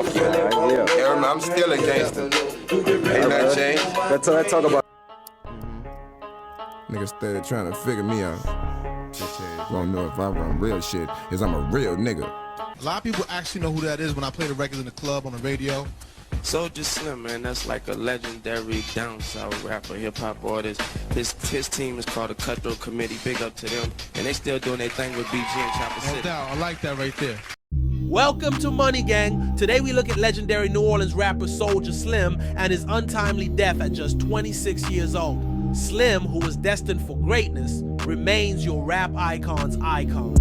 South. Yeah, I'm still a gangster. Ain't nothing changed. Let's talk about. Niggas started trying to figure me out. Don't know if I run real shit, is I'm a real nigga. A lot of people actually know who that is when I play the records in the club on the radio. Soulja Slim, man, that's like a legendary down south rapper, hip-hop artist. His team is called the Cutthroat Committee. Big up to them. And they still doing their thing with BG and Chopper City. No doubt, I like that right there. Welcome to Money Gang. Today we look at legendary New Orleans rapper Soulja Slim and his untimely death at just 26 years old. Slim, who was destined for greatness, remains your rap icon's icon.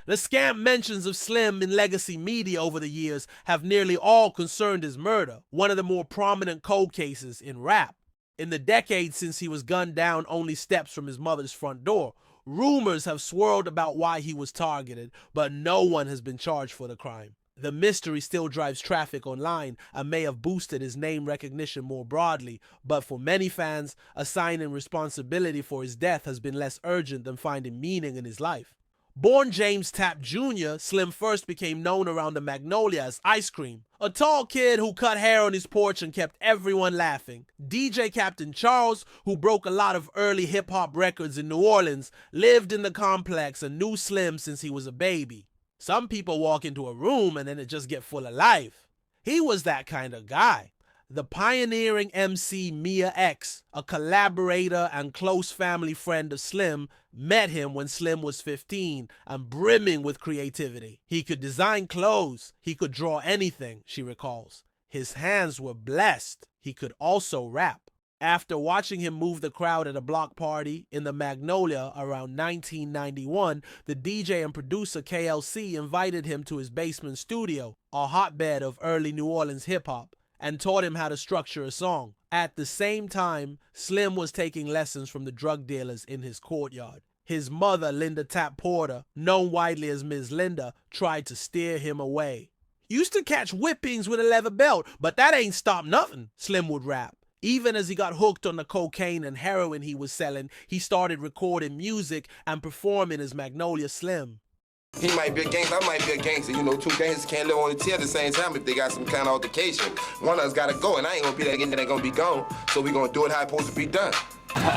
The scant mentions of Slim in legacy media over the years have nearly all concerned his murder, one of the more prominent cold cases in rap. In the decades since he was gunned down only steps from his mother's front door, rumors have swirled about why he was targeted, but no one has been charged for the crime. The mystery still drives traffic online and may have boosted his name recognition more broadly, but for many fans, assigning responsibility for his death has been less urgent than finding meaning in his life. Born James Tapp Jr., Slim first became known around the Magnolia as Ice Cream, a tall kid who cut hair on his porch and kept everyone laughing. DJ Captain Charles, who broke a lot of early hip-hop records in New Orleans, lived in the complex and knew Slim since he was a baby. Some people walk into a room and then it just get full of life. He was that kind of guy. The pioneering MC Mia X, a collaborator and close family friend of Slim, met him when Slim was 15 and brimming with creativity. He could design clothes, he could draw anything, she recalls. His hands were blessed. He could also rap. After watching him move the crowd at a block party in the Magnolia around 1991, the DJ and producer KLC invited him to his basement studio, a hotbed of early New Orleans hip-hop, and taught him how to structure a song. At the same time, Slim was taking lessons from the drug dealers in his courtyard. His mother, Linda Tapp Porter, known widely as Ms. Linda, tried to steer him away. "Used to catch whippings with a leather belt, but that ain't stopped nothing," Slim would rap. Even as he got hooked on the cocaine and heroin he was selling, he started recording music and performing as Magnolia Slim. He might be a gangster, I might be a gangster. You know, two gangsters can't live on the tail at the same time if they got some kind of altercation. One of us gotta go, and I ain't gonna be that nigga that gonna be gone. So we gonna do it how it's supposed to be done.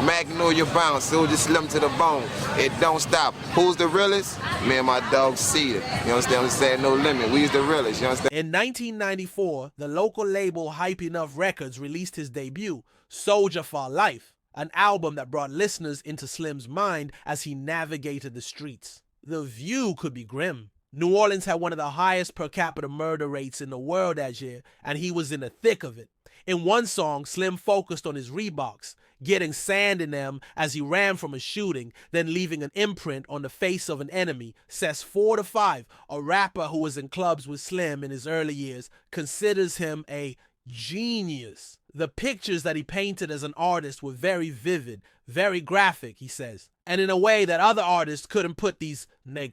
Magnolia bound, Soulja Slim to the bone. It don't stop. Who's the realest? Me and my dog Cedar. You understand what I'm saying? No limit. We's the realest. You understand? In 1994, the local label Hype Enough Records released his debut, Soulja for Life, an album that brought listeners into Slim's mind as he navigated the streets. The view could be grim. New Orleans had one of the highest per capita murder rates in the world that year, and he was in the thick of it. In one song, Slim focused on his Reeboks, getting sand in them as he ran from a shooting, then leaving an imprint on the face of an enemy, says 4 to 5, a rapper who was in clubs with Slim in his early years, considers him a genius. The pictures that he painted as an artist were very vivid, very graphic, he says, and in a way that other artists couldn't put these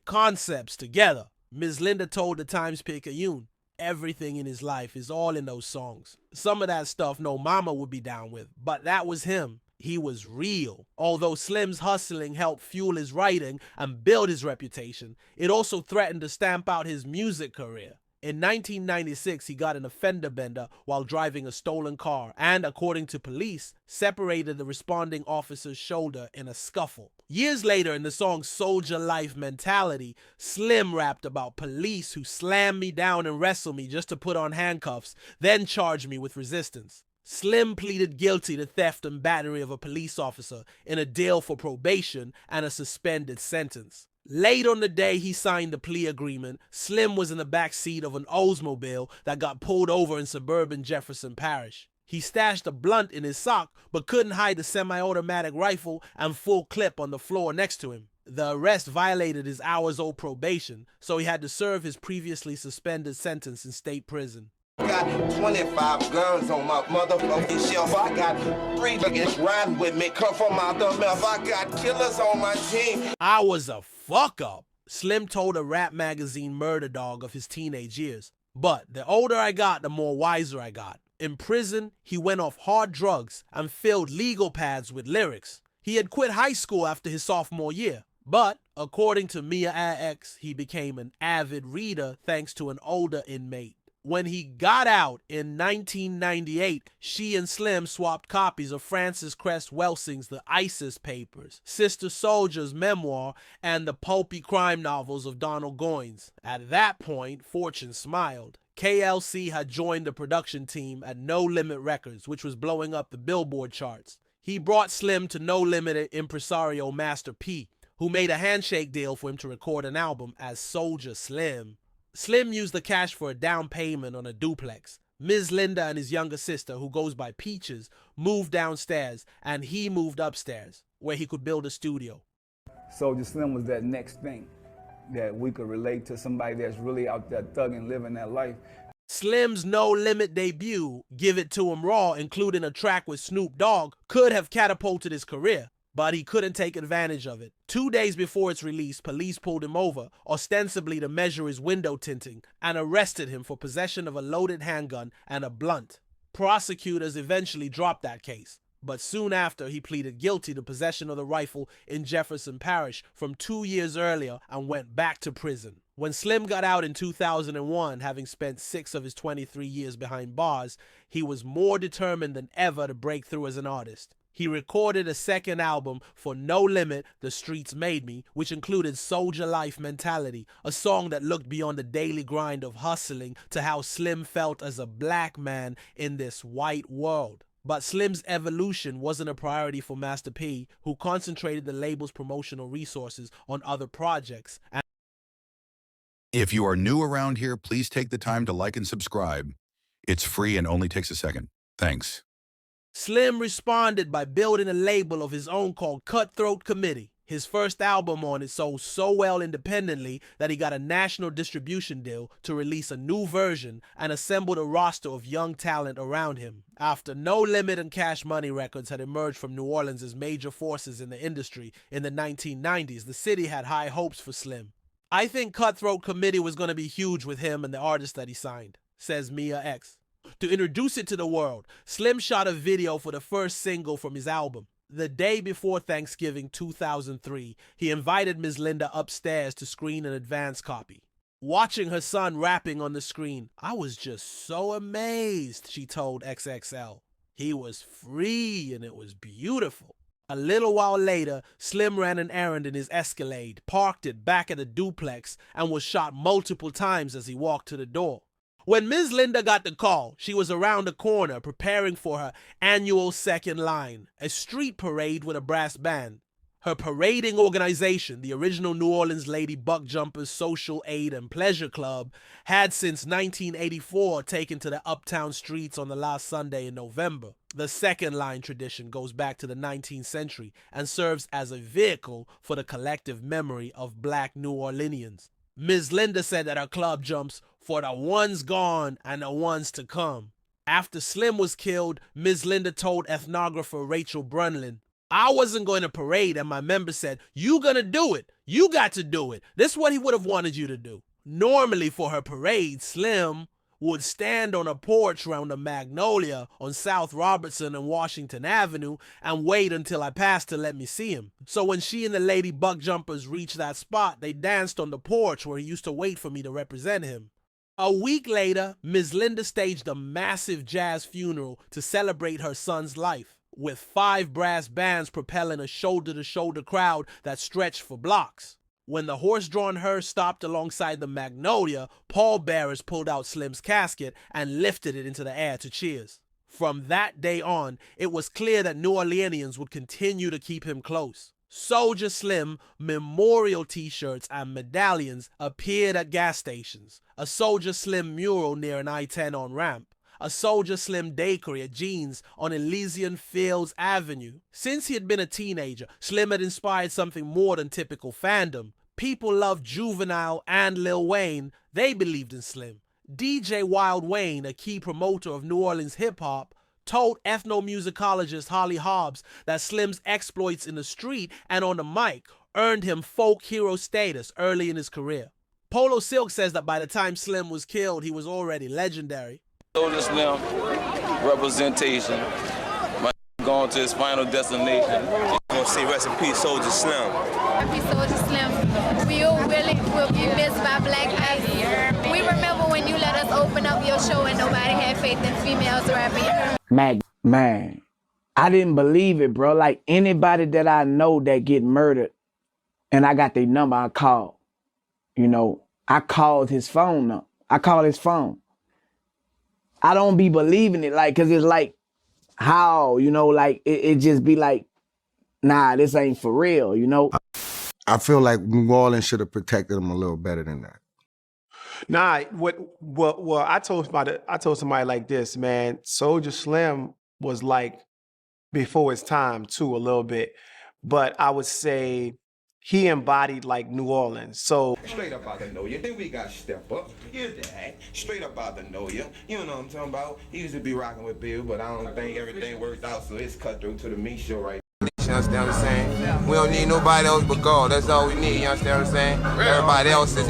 concepts together. Ms. Linda told the Times-Picayune, everything in his life is all in those songs. Some of that stuff no mama would be down with, but that was him. He was real. Although Slim's hustling helped fuel his writing and build his reputation, it also threatened to stamp out his music career. In 1996, he got in a fender bender while driving a stolen car and, according to police, separated the responding officer's shoulder in a scuffle. Years later, in the song Soulja Life Mentality, Slim rapped about police who slammed me down and wrestled me just to put on handcuffs, then charged me with resistance. Slim pleaded guilty to theft and battery of a police officer in a deal for probation and a suspended sentence. Late on the day he signed the plea agreement, Slim was in the back seat of an Oldsmobile that got pulled over in suburban Jefferson Parish. He stashed a blunt in his sock, but couldn't hide the semi-automatic rifle and full clip on the floor next to him. The arrest violated his hours-old probation, so he had to serve his previously suspended sentence in state prison. I got 25 guns on my motherfucking shelf. I got 3 niggas riding with me, come from out the mouth. I got killers on my team. I was a fuck up, Slim told a rap magazine Murder Dog of his teenage years. But the older I got, the more wiser I got. In prison, he went off hard drugs and filled legal pads with lyrics. He had quit high school after his sophomore year, but according to Mia X, he became an avid reader thanks to an older inmate. When he got out in 1998, she and Slim swapped copies of Francis Cress Welsing's The ISIS Papers, Sister Soulja's memoir, and the pulpy crime novels of Donald Goines. At that point, fortune smiled. KLC had joined the production team at No Limit Records, which was blowing up the Billboard charts. He brought Slim to No Limit impresario Master P, who made a handshake deal for him to record an album as Soulja Slim. Slim used the cash for a down payment on a duplex. Ms. Linda and his younger sister, who goes by Peaches, moved downstairs, and he moved upstairs, where he could build a studio. Soulja Slim was that next thing that we could relate to, somebody that's really out there thugging, living that life. Slim's No Limit debut, Give It To Him Raw, including a track with Snoop Dogg, could have catapulted his career, but he couldn't take advantage of it. 2 days before its release, police pulled him over, ostensibly to measure his window tinting, and arrested him for possession of a loaded handgun and a blunt. Prosecutors eventually dropped that case, but soon after he pleaded guilty to possession of the rifle in Jefferson Parish from 2 years earlier and went back to prison. When Slim got out in 2001, having spent 6 of his 23 years behind bars, he was more determined than ever to break through as an artist. He recorded a second album for No Limit, The Streets Made Me, which included Soulja Life Mentality, a song that looked beyond the daily grind of hustling to how Slim felt as a black man in this white world. But Slim's evolution wasn't a priority for Master P, who concentrated the label's promotional resources on other projects. If you are new around here, please take the time to like and subscribe. It's free and only takes a second. Thanks. Slim responded by building a label of his own called Cutthroat Committee. His first album on it sold so well independently that he got a national distribution deal to release a new version and assembled a roster of young talent around him. After No Limit and Cash Money Records had emerged from New Orleans as major forces in the industry in the 1990s, the city had high hopes for Slim. I think Cutthroat Committee was going to be huge with him and the artists that he signed, says Mia X. To introduce it to the world, Slim shot a video for the first single from his album. The day before Thanksgiving 2003, he invited Ms. Linda upstairs to screen an advance copy. Watching her son rapping on the screen, I was just so amazed, she told XXL. He was free and it was beautiful. A little while later, Slim ran an errand in his Escalade, parked it back at a duplex, and was shot multiple times as he walked to the door. When Ms. Linda got the call, she was around the corner preparing for her annual second line, a street parade with a brass band. Her parading organization, the original New Orleans Lady Buckjumpers Social Aid and Pleasure Club, had since 1984 taken to the uptown streets on the last Sunday in November. The second line tradition goes back to the 19th century and serves as a vehicle for the collective memory of black New Orleanians. Ms. Linda said that her club jumps for the ones gone and the ones to come. After Slim was killed, Ms. Linda told ethnographer Rachel Brunlin, I wasn't going to parade, and my member said, you gonna do it. You got to do it. This is what he would have wanted you to do. Normally for her parade, Slim would stand on a porch around the Magnolia on South Robertson and Washington Avenue and wait until I passed to let me see him. So when she and the Lady Buckjumpers reached that spot, they danced on the porch where he used to wait for me to represent him. A week later, Ms. Linda staged a massive jazz funeral to celebrate her son's life, with 5 brass bands propelling a shoulder-to-shoulder crowd that stretched for blocks. When the horse-drawn hearse stopped alongside the Magnolia, pallbearers pulled out Slim's casket and lifted it into the air to cheers. From that day on, it was clear that New Orleanians would continue to keep him close. Soulja Slim memorial t-shirts and medallions appeared at gas stations, a Soulja Slim mural near an I-10 on-ramp, a Soulja Slim daiquiri at Jean's on Elysian Fields Avenue. Since he had been a teenager, Slim had inspired something more than typical fandom. People loved Juvenile and Lil Wayne. They believed in Slim. DJ Wild Wayne, a key promoter of New Orleans hip-hop, told ethnomusicologist Holly Hobbs that Slim's exploits in the street and on the mic earned him folk hero status early in his career. Polo Silk says that by the time Slim was killed, he was already legendary. Soulja Slim representation. My going to his final destination. I'm gonna say rest in peace, Soulja Slim. Happy Soulja Slim. We all really will be missed by Black Ice. We remember when you let us open up your show and nobody had faith in females rapping. Man, I didn't believe it, bro. Like anybody that I know that get murdered and I got their number, I called. You know, I called his phone up. I called his phone. I don't be believing it, like, cause it's like, how, you know, like, it just be like, nah, this ain't for real, you know? I feel like New Orleans should have protected him a little better than that. Nah, well, I told somebody like this, man. Soulja Slim was like before his time too, a little bit, but I would say he embodied like New Orleans. So straight up out the know you. Then we got Step Up. Here's that. Straight up out the know you. You know what I'm talking about? He used to be rocking with Bill, but I don't think everything worked out, so it's cutthroat to the meat show right now. You understand what I'm saying? We don't need nobody else but God. That's all we need. You understand what I'm saying?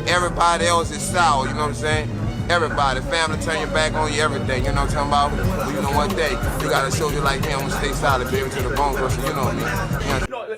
Everybody else is sour. You know what I'm saying? Everybody, family, turn your back on you, everything. You know what I'm talking about? Well, you know one day you got a soldier like me. I'm gonna stay solid, baby, to the bone crusher. You know me.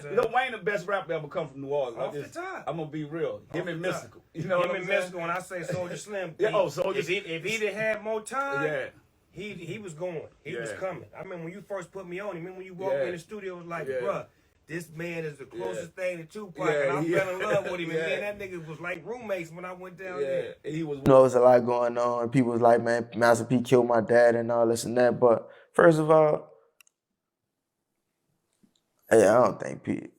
You know, Wayne the best rapper ever come from New Orleans. I'm gonna be real. Him and Mystical. You know what I'm saying? Mystical. When I say Soulja Slim, if he didn't have more time, he was going. He was coming. I remember when you first put me on. I remember when you walked in the studio, it was like, bruh, this man is the closest thing to Tupac, and I fell in love with him. And me and that nigga was like roommates when I went down there. He was. You know, there's a lot going on. People was like, man, Master P killed my dad and all this and that. But first of all, hey, I don't think P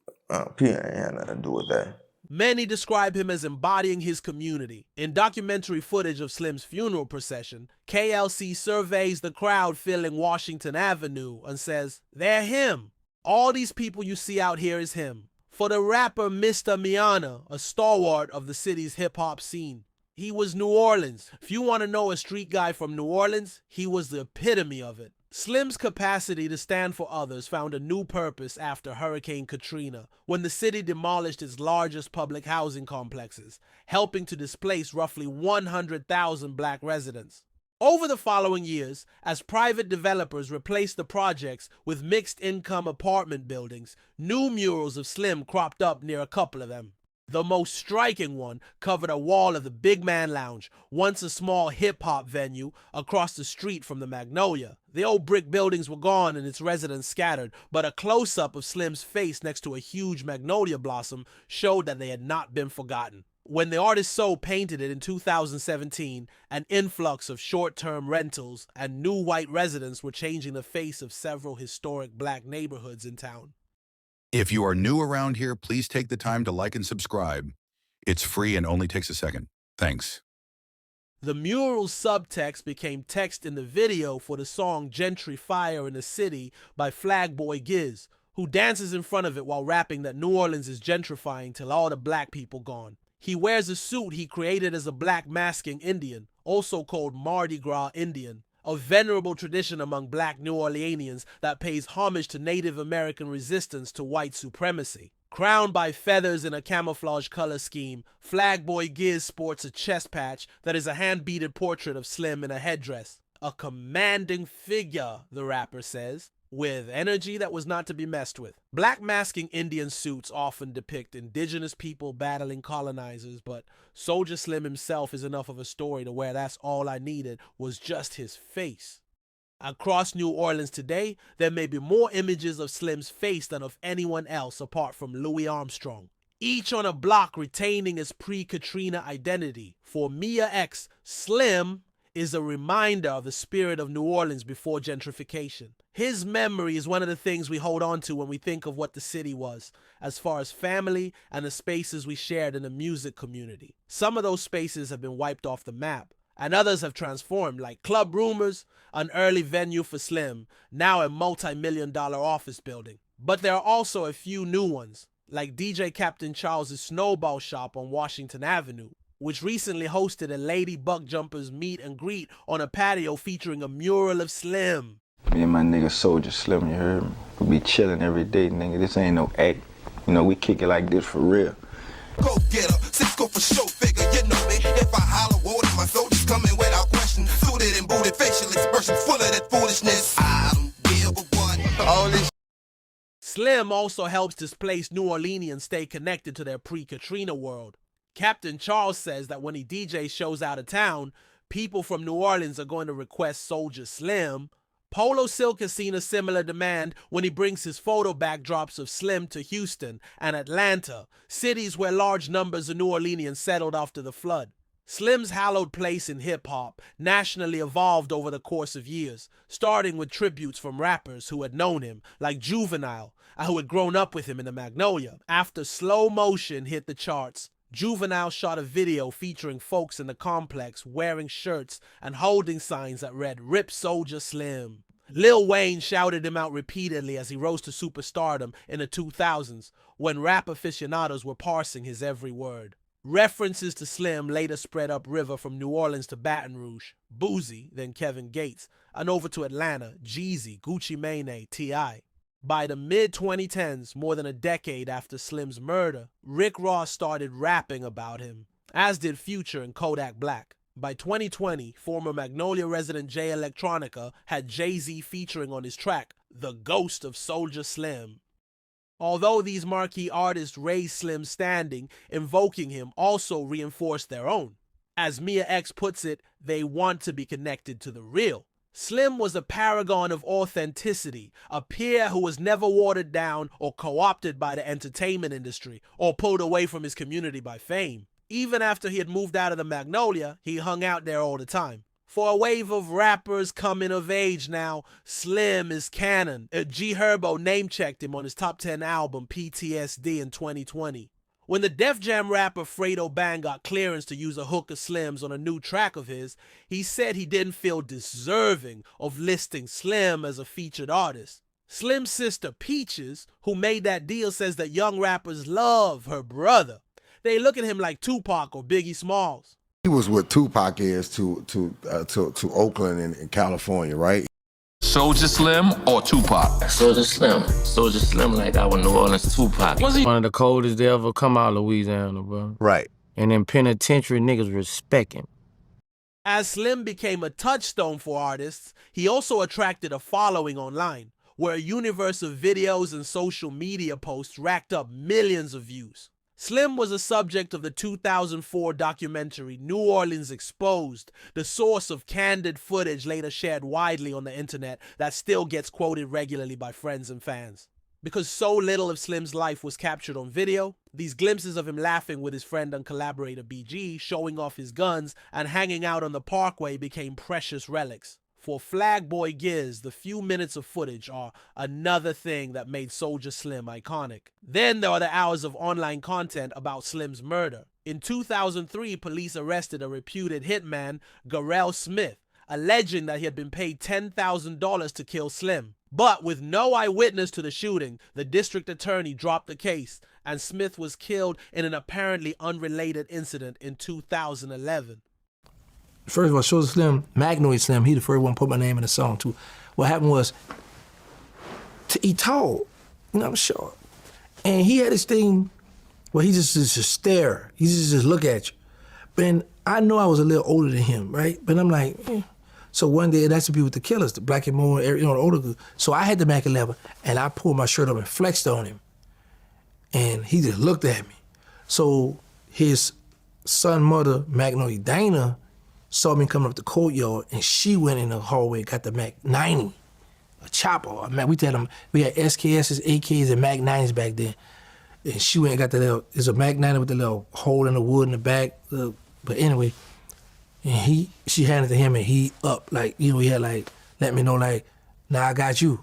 ain't had nothing to do with that. Many describe him as embodying his community. In documentary footage of Slim's funeral procession, KLC surveys the crowd filling Washington Avenue and says, they're him. All these people you see out here is him. For the rapper Mr. Rihanna, a stalwart of the city's hip-hop scene. He was New Orleans. If you want to know a street guy from New Orleans, he was the epitome of it. Slim's capacity to stand for others found a new purpose after Hurricane Katrina, when the city demolished its largest public housing complexes, helping to displace roughly 100,000 black residents. Over the following years, as private developers replaced the projects with mixed-income apartment buildings, new murals of Slim cropped up near a couple of them. The most striking one covered a wall of the Big Man Lounge, once a small hip-hop venue across the street from the Magnolia. The old brick buildings were gone and its residents scattered, but a close-up of Slim's face next to a huge magnolia blossom showed that they had not been forgotten. When the artist So painted it in 2017, an influx of short-term rentals and new white residents were changing the face of several historic black neighborhoods in town. If you are new around here, please take the time to like and subscribe. It's free and only takes a second. Thanks. The mural's subtext became text in the video for the song Gentrification in the City by Flagboy Giz, who dances in front of it while rapping that New Orleans is gentrifying till all the black people gone. He wears a suit he created as a black masking Indian, also called Mardi Gras Indian, a venerable tradition among black New Orleanians that pays homage to Native American resistance to white supremacy. Crowned by feathers in a camouflage color scheme, Flagboy Giz sports a chest patch that is a hand-beaded portrait of Slim in a headdress. A commanding figure, the rapper says, with energy that was not to be messed with. Black masking Indian suits often depict indigenous people battling colonizers, but Soulja Slim himself is enough of a story to where that's all I needed was just his face. Across New Orleans today, there may be more images of Slim's face than of anyone else apart from Louis Armstrong, each on a block retaining its pre-Katrina identity. For Mia X, Slim is a reminder of the spirit of New Orleans before gentrification. His memory is one of the things we hold on to when we think of what the city was, as far as family and the spaces we shared in the music community. Some of those spaces have been wiped off the map, and others have transformed, like Club Rumors, an early venue for Slim, now a multi-million-dollar office building. But there are also a few new ones, like DJ Captain Charles' Snowball Shop on Washington Avenue, which recently hosted a Lady Buckjumpers meet and greet on a patio featuring a mural of Slim. Me and my nigga Soulja Slim, you heard me? We be chilling every day, nigga. This ain't no act. You know, we kick it like this for real. Go get her, Cisco for show figure, you know me. If I holler water, my soldiers coming without question. Suited booted and booted, facial expression full of that foolishness. I don't give a what. All this Slim also helps displaced New Orleanians stay connected to their pre-Katrina world. Captain Charles says that when he DJs shows out of town, people from New Orleans are going to request Soulja Slim. Polo Silk has seen a similar demand when he brings his photo backdrops of Slim to Houston and Atlanta, cities where large numbers of New Orleanians settled after the flood. Slim's hallowed place in hip-hop nationally evolved over the course of years, starting with tributes from rappers who had known him, like Juvinle, and who had grown up with him in the Magnolia. After Slow Motion hit the charts, Juvinle shot a video featuring folks in the complex wearing shirts and holding signs that read, "Rip Soulja Slim." Lil Wayne shouted him out repeatedly as he rose to superstardom in the 2000s, when rap aficionados were parsing his every word. References to Slim later spread upriver from New Orleans to Baton Rouge, Boozy, then Kevin Gates, and over to Atlanta, Jeezy, Gucci Mane, T.I. By the mid-2010s, more than a decade after Slim's murder, Rick Ross started rapping about him, as did Future and Kodak Black. By 2020, former Magnolia resident Jay Electronica had Jay-Z featuring on his track, The Ghost of Soulja Slim. Although these marquee artists raised Slim's standing, invoking him also reinforced their own. As Mia X puts it, they want to be connected to the real. Slim was a paragon of authenticity, a peer who was never watered down or co-opted by the entertainment industry or pulled away from his community by fame. Even after he had moved out of the Magnolia, he hung out there all the time. For a wave of rappers coming of age now, Slim is canon. G Herbo name-checked him on his top 10 album PTSD in 2020. When the Def Jam rapper Fredo Bang got clearance to use a hook of Slim's on a new track of his, he said he didn't feel deserving of listing Slim as a featured artist. Slim's sister Peaches, who made that deal, says that young rappers love her brother. They look at him like Tupac or Biggie Smalls. He was what Tupac is to Oakland and California, right? Soulja Slim or Tupac? Soulja Slim. Soulja Slim like our New Orleans Tupac. Was he one of the coldest to ever come out of Louisiana, bro? Right. And then penitentiary niggas respect him. As Slim became a touchstone for artists, he also attracted a following online, where a universe of videos and social media posts racked up millions of views. Slim was a subject of the 2004 documentary New Orleans Exposed, the source of candid footage later shared widely on the internet that still gets quoted regularly by friends and fans. Because so little of Slim's life was captured on video, these glimpses of him laughing with his friend and collaborator BG, showing off his guns, and hanging out on the parkway became precious relics. For Flagboy Giz, the few minutes of footage are another thing that made Soulja Slim iconic. Then there are the hours of online content about Slim's murder. In 2003, police arrested a reputed hitman, Garrell Smith, alleging that he had been paid $10,000 to kill Slim. But with no eyewitness to the shooting, the district attorney dropped the case, and Smith was killed in an apparently unrelated incident in 2011. First of all, Soulja Slim, Magnolia Slim, he the first one put my name in the song too. What happened was, he tall, you know, I'm short. And he had this thing where he just stare. He just look at you. But I know I was a little older than him, right? But I'm like, eh. So one day, that's the people with the killers, the black and more, you know, the older group. So I had the Mac 11, and I pulled my shirt up and flexed on him. And he just looked at me. So his son, mother, Magnolia Dana, saw me coming up the courtyard, and she went in the hallway, got the Mac 90, a chopper. Man, we had SKSs, AKs, and Mac 90s back then. And she went and got the little, it's a Mac 90 with the little hole in the wood in the back. But anyway, and she handed it to him, and he up, like, you know, he had like, let me know, like, now I got you.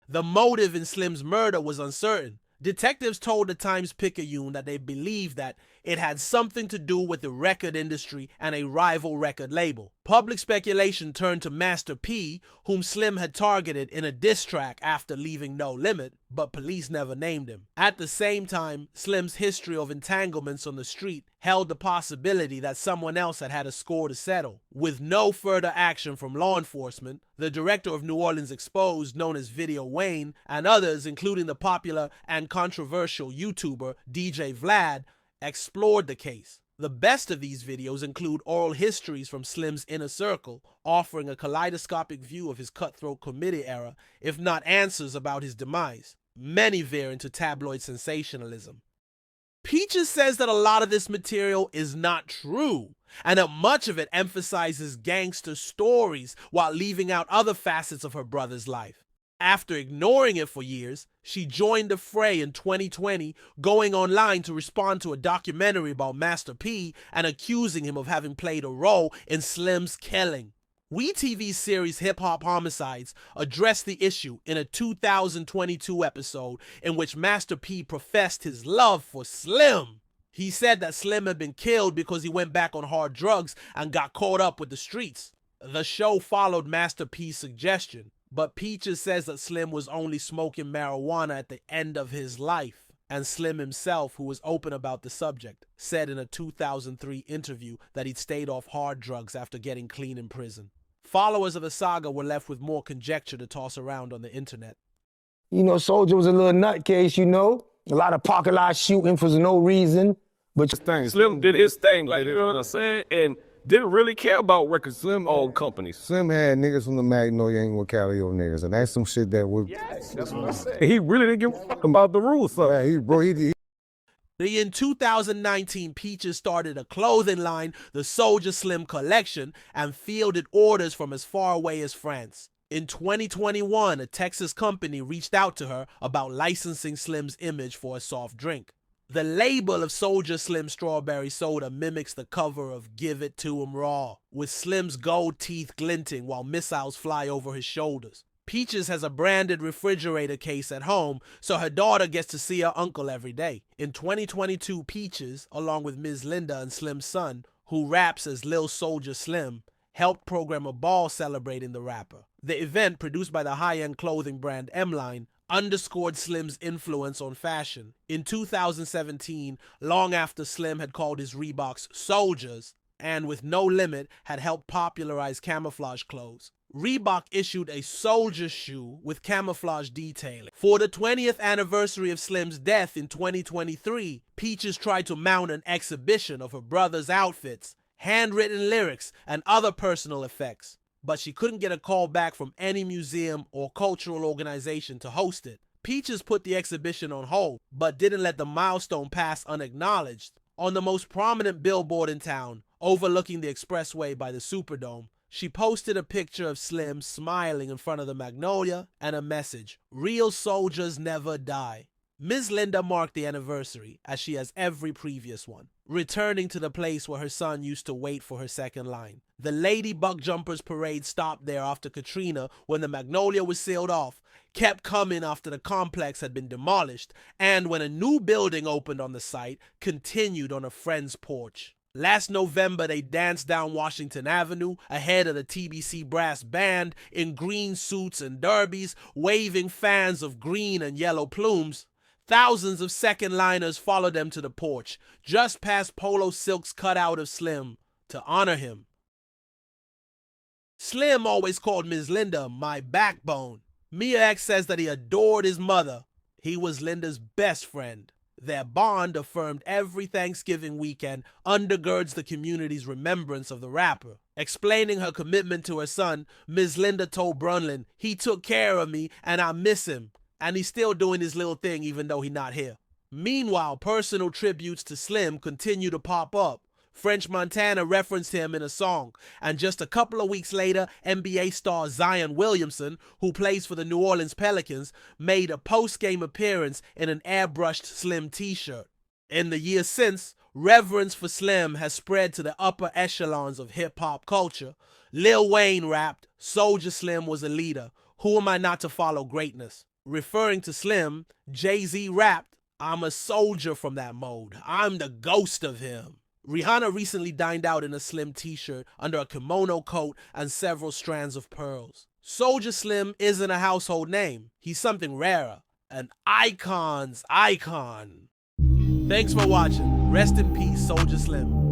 The motive in Slim's murder was uncertain. Detectives told the Times-Picayune that they believed that it had something to do with the record industry and a rival record label. Public speculation turned to Master P, whom Slim had targeted in a diss track after leaving No Limit, but police never named him. At the same time, Slim's history of entanglements on the street held the possibility that someone else had had a score to settle. With no further action from law enforcement, the director of New Orleans Exposed, known as Video Wayne, and others, including the popular and controversial YouTuber DJ Vlad, explored the case. The best of these videos include oral histories from Slim's inner circle, offering a kaleidoscopic view of his cutthroat committee era, if not answers about his demise. Many veer into tabloid sensationalism. Peaches says that a lot of this material is not true, and that much of it emphasizes gangster stories while leaving out other facets of her brother's life. After ignoring it for years, she joined the fray in 2020, going online to respond to a documentary about Master P and accusing him of having played a role in Slim's killing. WeTV's series Hip Hop Homicides addressed the issue in a 2022 episode in which Master P professed his love for Slim. He said that Slim had been killed because he went back on hard drugs and got caught up with the streets. The show followed Master P's suggestion, but Peaches says that Slim was only smoking marijuana at the end of his life. And Slim himself, who was open about the subject, said in a 2003 interview that he'd stayed off hard drugs after getting clean in prison. Followers of the saga were left with more conjecture to toss around on the internet. You know, Soulja was a little nutcase, you know? A lot of pocket lot shooting for no reason. But Slim did his thing, like, you know what I'm saying? And didn't really care about records. Slim owned companies. Slim had niggas from the Magnolia ain't with Calio niggas, and that's some shit that would. Yes, that's what I said. He really didn't give a fuck about the rules, so. Yeah, In 2019, Peaches started a clothing line, the Soulja Slim Collection, and fielded orders from as far away as France. In 2021, a Texas company reached out to her about licensing Slim's image for a soft drink. The label of Soulja Slim Strawberry Soda mimics the cover of Give It To 'Em Raw, with Slim's gold teeth glinting while missiles fly over his shoulders. Peaches has a branded refrigerator case at home, so her daughter gets to see her uncle every day. In 2022, Peaches, along with Ms. Linda and Slim's son, who raps as Lil Soulja Slim, helped program a ball celebrating the rapper. The event, produced by the high-end clothing brand M-Line, underscored Slim's influence on fashion. In 2017, long after Slim had called his Reeboks Soldiers, and with No Limit had helped popularize camouflage clothes, Reebok issued a Soulja shoe with camouflage detailing. For the 20th anniversary of Slim's death in 2023, Peaches tried to mount an exhibition of her brother's outfits, handwritten lyrics, and other personal effects, but she couldn't get a call back from any museum or cultural organization to host it. Peaches put the exhibition on hold, but didn't let the milestone pass unacknowledged. On the most prominent billboard in town, overlooking the expressway by the Superdome, she posted a picture of Slim smiling in front of the Magnolia and a message, "Real soldiers never die." Ms. Linda marked the anniversary, as she has every previous one, returning to the place where her son used to wait for her second line. The Lady Buckjumpers parade stopped there after Katrina when the Magnolia was sealed off, kept coming after the complex had been demolished, and when a new building opened on the site, continued on a friend's porch. Last November, they danced down Washington Avenue ahead of the TBC brass band in green suits and derbies, waving fans of green and yellow plumes. Thousands of second liners followed them to the porch, just past Polo Silk's cutout of Slim, to honor him. Slim always called Ms. Linda my backbone. Mia X says that he adored his mother. He was Linda's best friend. Their bond, affirmed every Thanksgiving weekend, undergirds the community's remembrance of the rapper. Explaining her commitment to her son, Ms. Linda told Brunlin, "He took care of me and I miss him. And he's still doing his little thing even though he's not here." Meanwhile, personal tributes to Slim continue to pop up. French Montana referenced him in a song, and just a couple of weeks later, NBA star Zion Williamson, who plays for the New Orleans Pelicans, made a post-game appearance in an airbrushed Slim t-shirt. In the years since, reverence for Slim has spread to the upper echelons of hip-hop culture. Lil Wayne rapped, "Soulja Slim was a leader. Who am I not to follow greatness?" Referring to Slim, Jay-Z rapped, "I'm a soldier from that mode. I'm the ghost of him." Rihanna recently dined out in a Slim t-shirt under a kimono coat and several strands of pearls. Soulja Slim isn't a household name. He's something rarer, an icon's icon. Thanks for watching. Rest in peace, Soulja Slim.